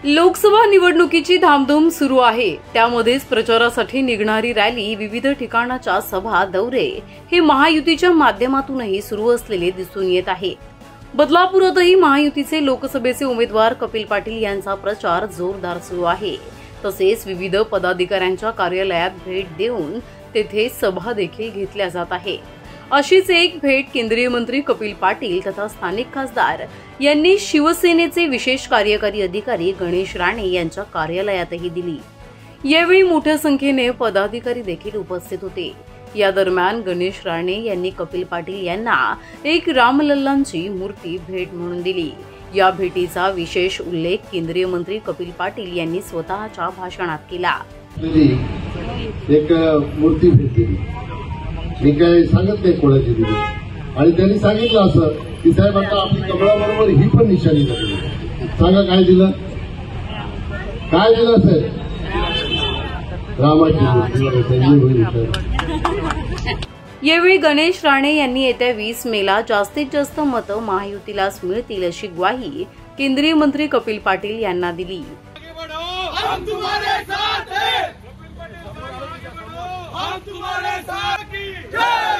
लोकसभा निवडणुकीची धामधूम सुरू आहे। त्यामध्येच प्रचारासाठी निघणारी रॅली, विविध ठिकाणाच्या सभा, दौरे हे महायुतीच्या माध्यमातूनही सुरू असलेले दिसून येत आहे। बदलापुरातही महायुतीचे लोकसभेचे उमेदवार कपिल पाटील यांचा प्रचार जोरदार सुरू आहे। तसेच विविध पदाधिकाऱ्यांच्या कार्यालयात भेट देऊन तेथे सभा देखील घेतल्या जात आहे। अशीच एक भेट केंद्रीय मंत्री कपिल पाटील तथा स्थानिक खासदार यांनी शिवसेनेचे विशेष कार्यकारी अधिकारी गणेश राणे यांच्या कार्यालयातही दिली। यावेळी मोठ्या संख्येने पदाधिकारी देखील उपस्थित होते। या दरम्यान गणेश राणे यांनी कपिल पाटील यांना एक रामलल्लांची मूर्ती भेट म्हणून दिली। या भेटीचा विशेष उल्लेख केंद्रीय मंत्री कपिल पाटील यांनी स्वतःच्या भाषणात केला। एक मूर्ती भेट दिली, मी काय सांगत नाही कोणाची दिली, आणि त्यांनी सांगितलं असं की साहेब आता आपली कमळाबरोबर ही पण निशाणी लागली। सांगा काय दिलं, काय दिलं साहेब? रामाची मूर्ती। यावेळी गणेश राणे यांनी येत्या 20 मेला जास्तीत जास्त मतं महायुतीलाच मिळतील अशी ग्वाही केंद्रीय मंत्री कपिल पाटील यांना दिली। हम तुम्हारे साथ हैं, हम तुम्हारे साथ की जय।